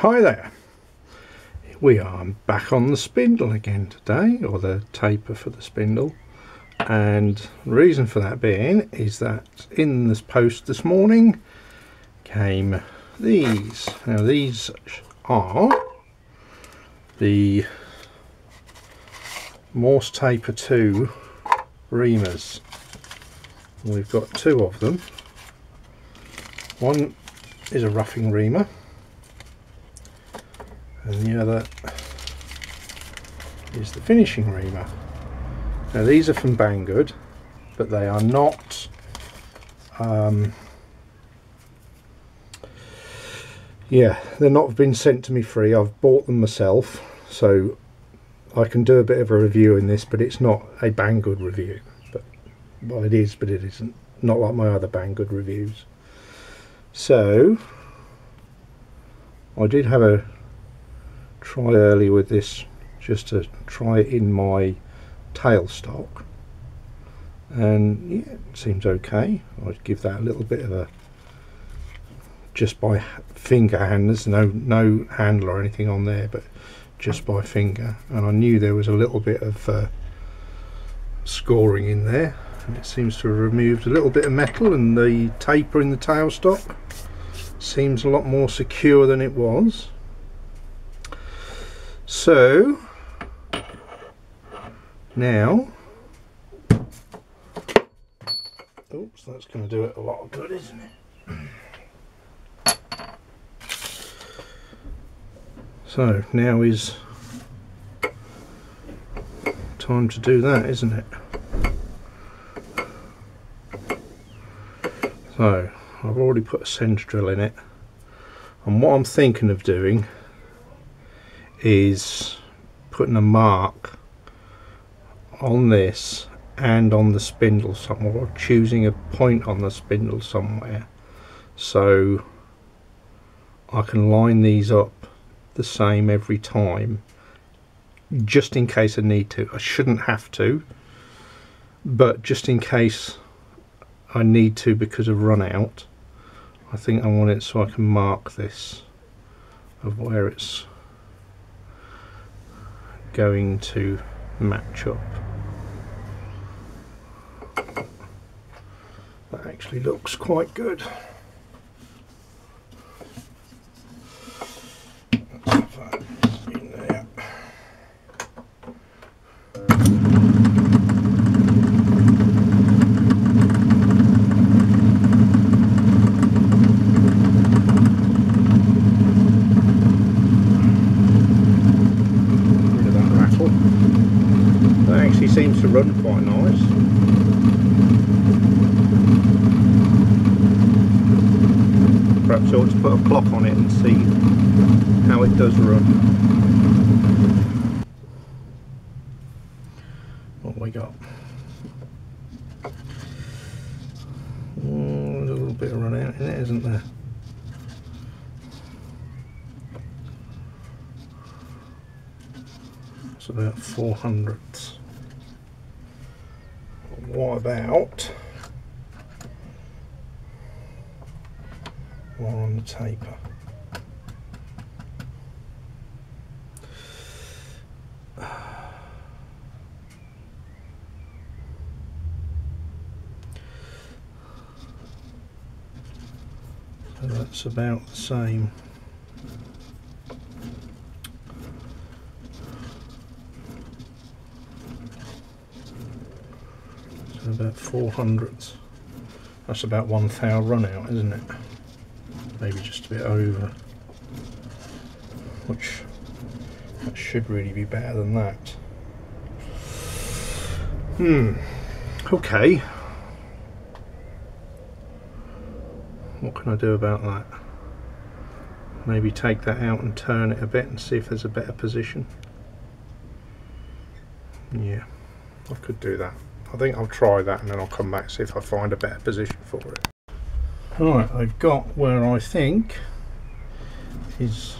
Hi there, we are back on the spindle again today, or the taper for the spindle, and the reason for that being is that in this post this morning came these. Now these are the Morse Taper 2 reamers. We've got two of them. One is a roughing reamer and the other is the finishing reamer. Now these are from Banggood, but they are not they're not been sent to me free. I've bought them myself, so I can do a bit of a review in this, but it's not a Banggood review. But well, it is, but it isn't. Not like my other Banggood reviews. So I did have a try early with this, just to try it in my tailstock, and yeah, it seems okay. I'd give that a little bit of a, just by finger hand. There's no handle or anything on there, but just by finger, and I knew there was a little bit of scoring in there, and it seems to have removed a little bit of metal, and the taper in the tailstock seems a lot more secure than it was. So now, oops, that's going to do it a lot of good, isn't it? So now is time to do that, isn't it? So I've already put a centre drill in it, and what I'm thinking of doing is putting a mark on this and on the spindle somewhere, or choosing a point on the spindle somewhere, so I can line these up the same every time, just in case I need to. I shouldn't have to, but just in case I need to because of run out, I think I want it so I can mark this of where it's going to match up. That actually looks quite good. Let's have that in there. Seems to run quite nice. Perhaps I ought to put a clock on it and see how it does run. What have we got? There's a little bit of run out in it, isn't there? It's about 4/100ths. What about one on the taper? So that's about the same. About 4/100ths. That's about 1 thou run out, isn't it? Maybe just a bit over, which that should really be better than that. Okay, what can I do about that? Maybe take that out and turn it a bit and see if there's a better position. Yeah, I could do that. I think I'll try that, and then I'll come back and see if I find a better position for it. Right, I've got where I think is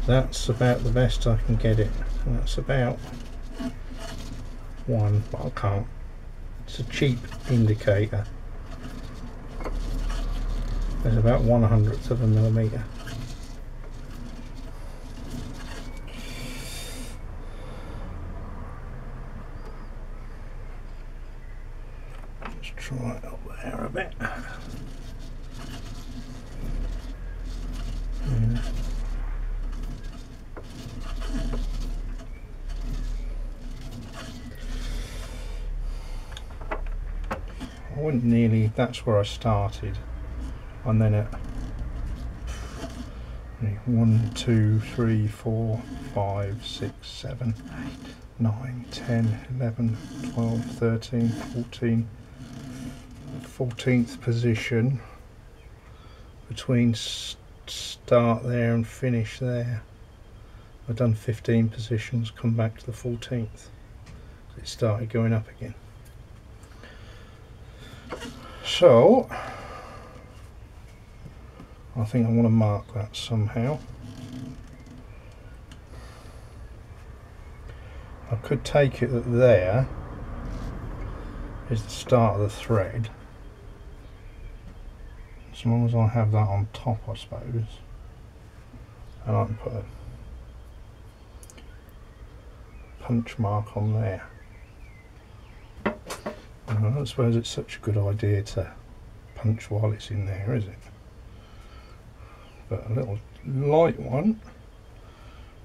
that's about the best I can get it. That's about one, but I can't. It's a cheap indicator. is about 1/100th of a millimetre. Let's try it up there a bit. I went nearly, that's where I started, and then at 1, 2, 3, 4, 5, 6, 7, 8, 9, 10, 11, 12, 13, 14, 14th position between start there and finish there. I've done 15 positions, come back to the 14th. It started going up again. So I think I want to mark that somehow. I could take it that there is the start of the thread, as long as I have that on top, I suppose, and I can put a punch mark on there. I don't suppose it's such a good idea to punch while it's in there, is it? But a little light one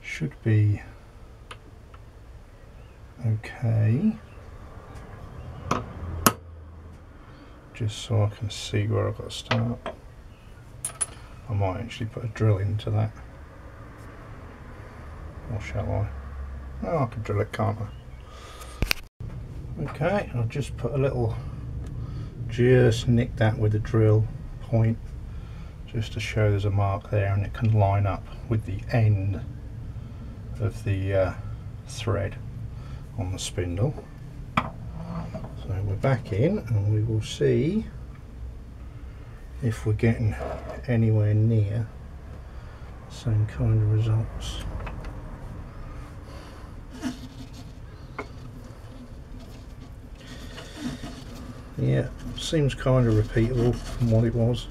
should be okay, just so I can see where I've got to start. I might actually put a drill into that, or shall I? Oh, I can drill it, can't I? Okay, I'll just put a little, just nick that with a drill point, just to show there's a mark there, and it can line up with the end of the thread on the spindle. So we're back in, and we will see if we're getting anywhere near the same kind of results. Yeah, seems kind of repeatable from what it was.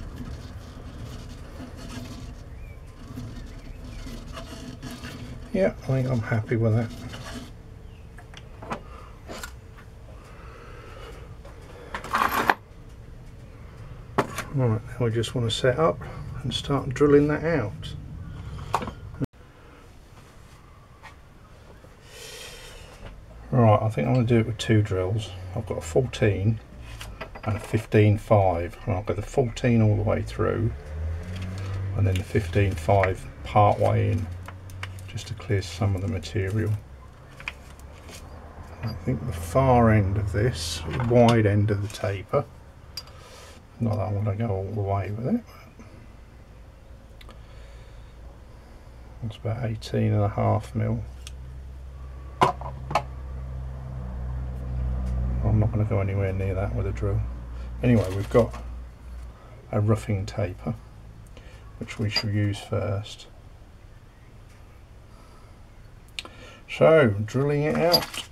Yeah, I think I'm happy with that. Right, now I just want to set up and start drilling that out. Right, I think I'm going to do it with 2 drills. I've got a 14 and a 15.5, and I'll go the 14 all the way through, and then the 15.5 part way in, just to clear some of the material. I think the far end of this, the wide end of the taper, not that I want to go all the way with it, it's about 18.5 mil. I'm not going to go anywhere near that with a drill. Anyway, we've got a roughing taper, which we shall use first. So, drilling it out.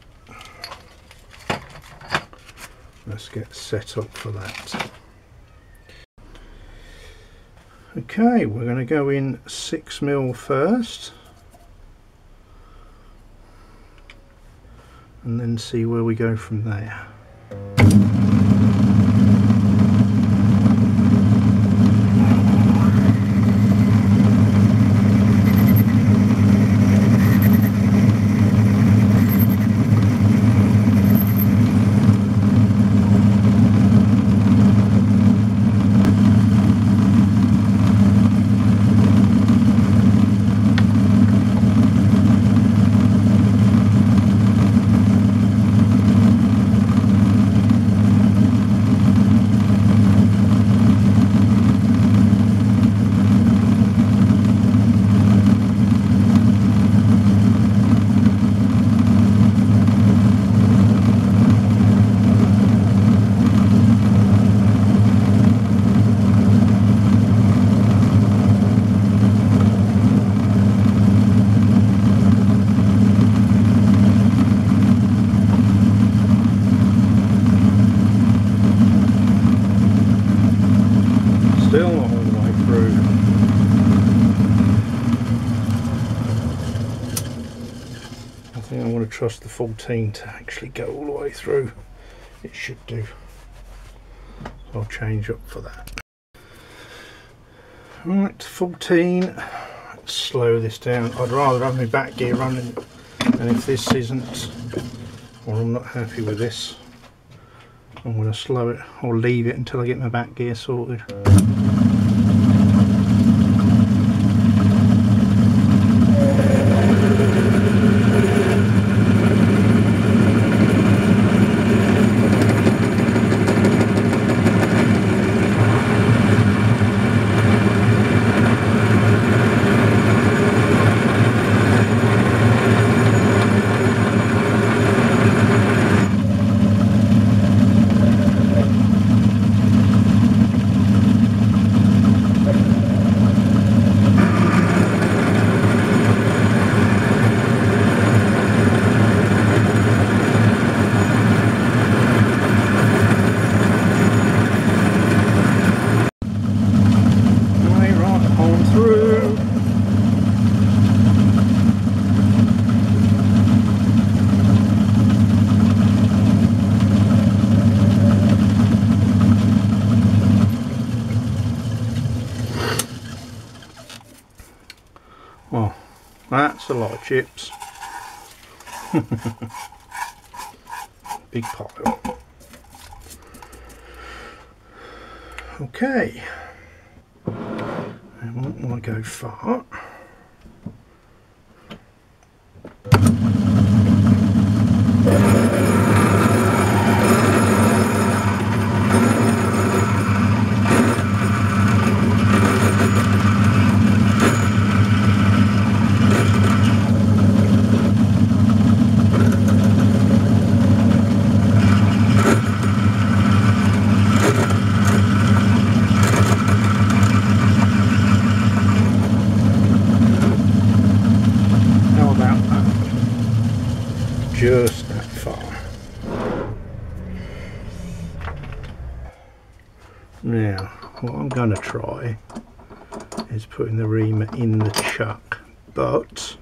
Let's get set up for that. Okay, we're going to go in 6 mil first, and then see where we go from there. through. I think I want to trust the 14 to actually go all the way through. It should do. So I'll change up for that. Right, 14. Let's slow this down. I'd rather have my back gear running, and if this isn't, or I'm not happy with this, I'm going to slow it or leave it until I get my back gear sorted. Well, that's a lot of chips. Big pile. Okay. I won't want to go far. Just that far. Now, what I'm going to try is putting the reamer in the chuck, but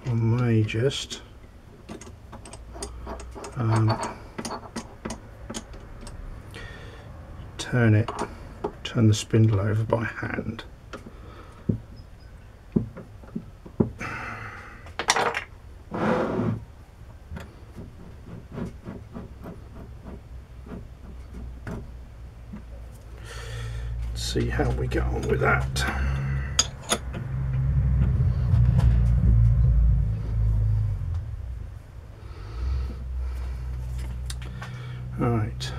I may just turn the spindle over by hand. See how we get on with that. Right,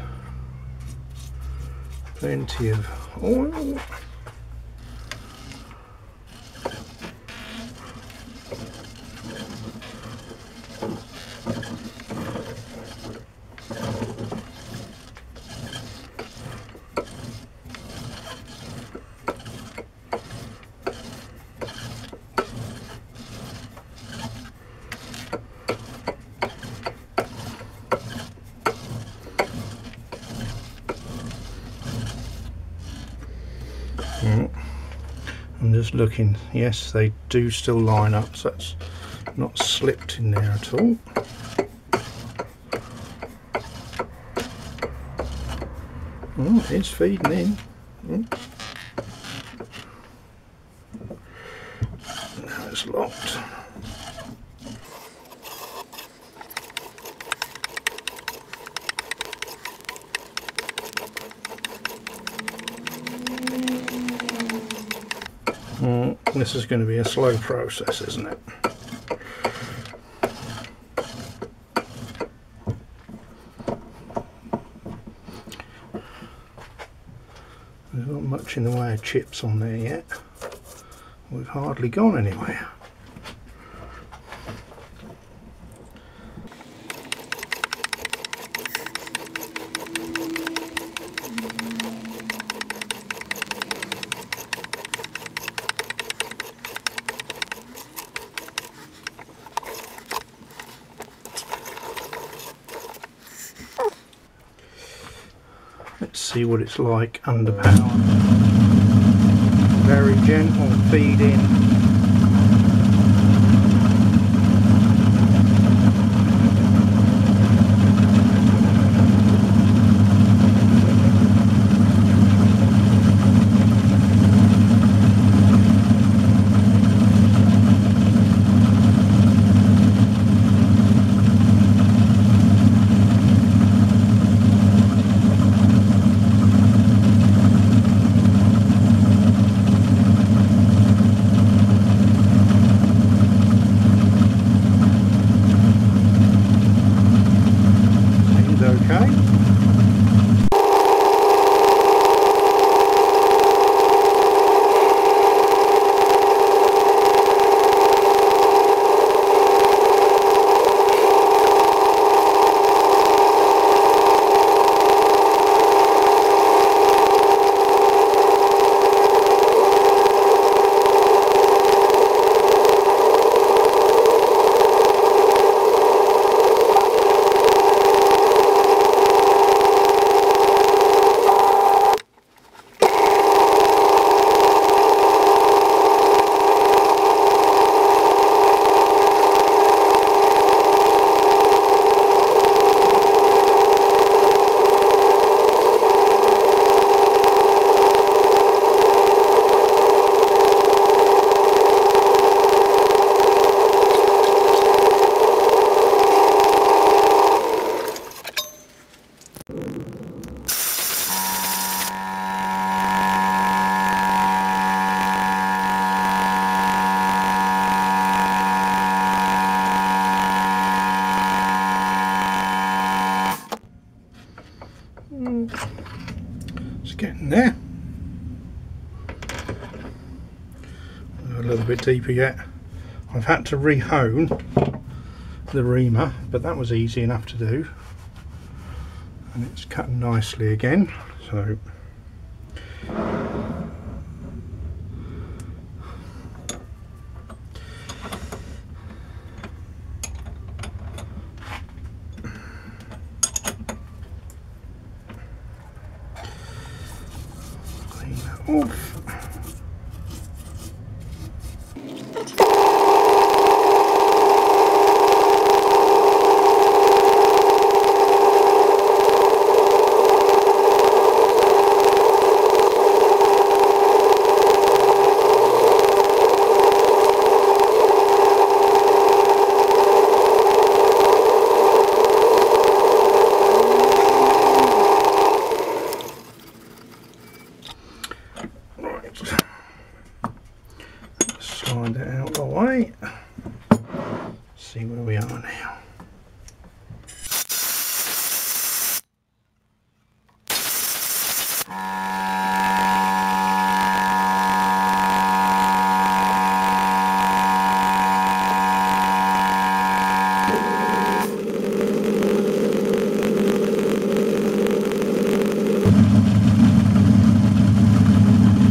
plenty of oil. I'm just looking, yes, they do still line up, so that's not slipped in there at all. Oh, it's feeding in. Now it's locked. This is going to be a slow process, isn't it? There's not much in the way of chips on there yet. We've hardly gone anywhere. Let's see what it's like under power. Very gentle feed in. It's getting there. A little bit deeper yet. I've had to re-hone the reamer, but that was easy enough to do, and it's cutting nicely again. So clean that off. Slide it out the way. See where we are now.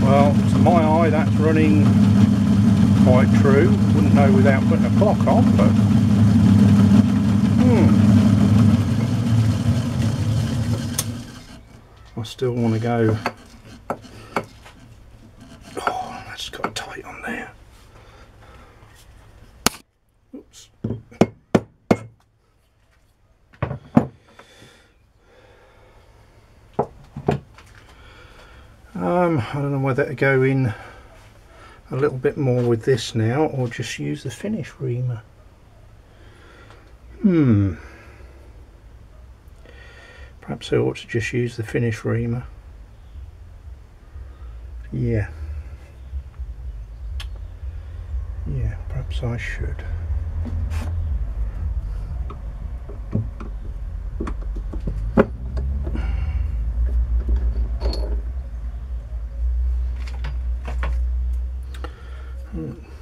Well, to my eye that's running quite true. Wouldn't know without putting a clock on, but I still want to go. Oh, that's got tight on there. Oops. I don't know whether to go in a little bit more with this now or just use the finish reamer. Perhaps I ought to just use the finish reamer. Yeah, perhaps I should.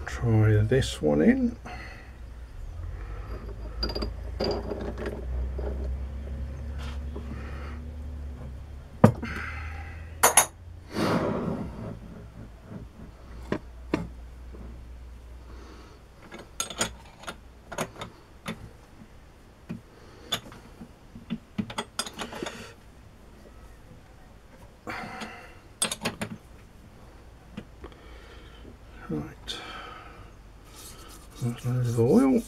Try this one in. Nice load of oil.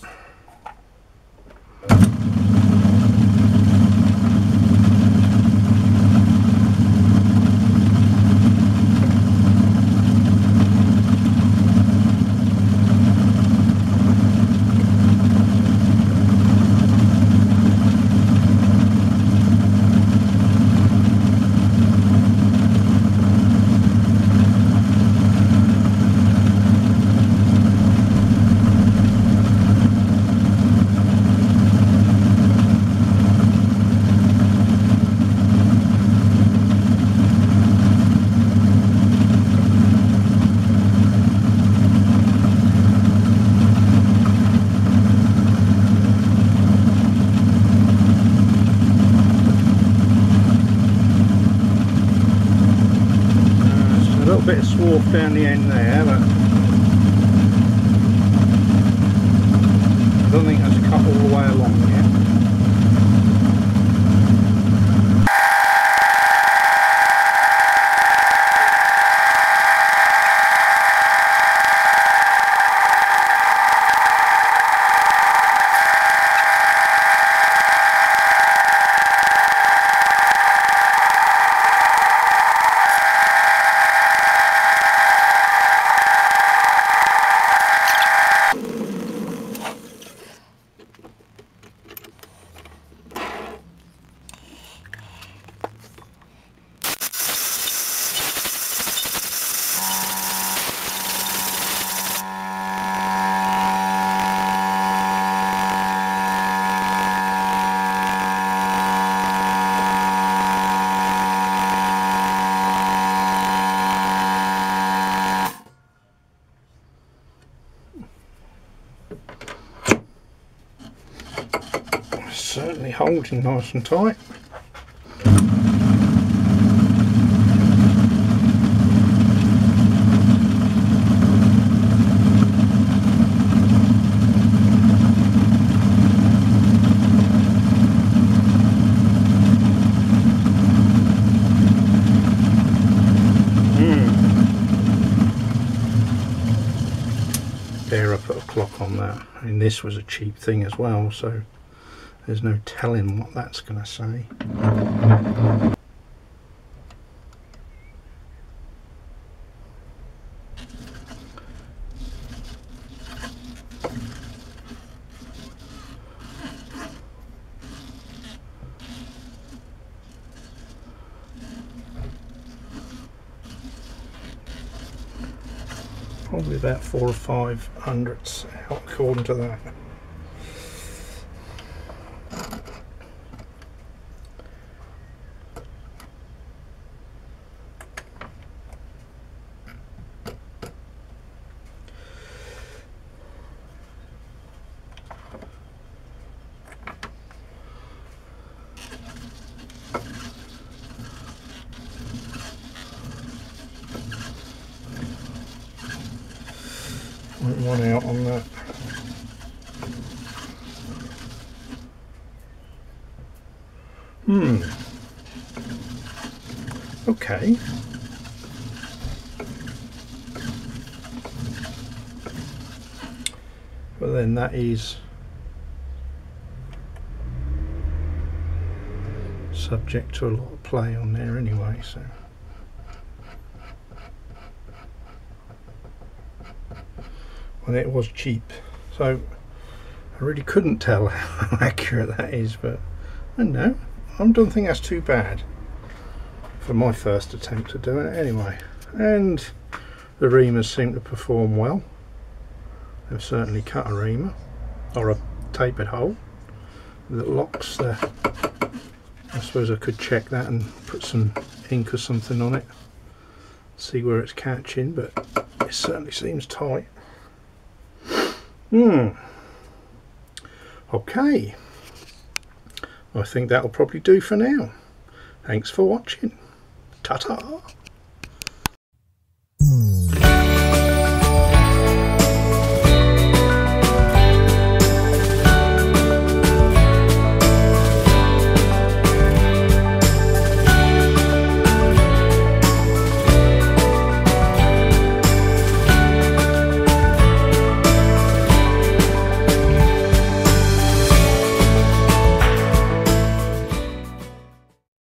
Bit of swarf down the end there, but I don't think that's cut all the way along yet. Certainly holding nice and tight. Dare I put a clock on that? I mean, this was a cheap thing as well, so there's no telling what that's going to say. Probably about 4 or 5 hundredths out according to that. One out on that. Okay. But then that is subject to a lot of play on there anyway, so. And it was cheap, so I really couldn't tell how accurate that is, but I don't know, I don't think that's too bad for my first attempt at doing it anyway. And the reamers seem to perform well. They've certainly cut a reamer, or a tapered hole that locks there. I suppose I could check that and put some ink or something on it, see where it's catching, but it certainly seems tight. Okay, I think that'll probably do for now. Thanks for watching. Ta-ta.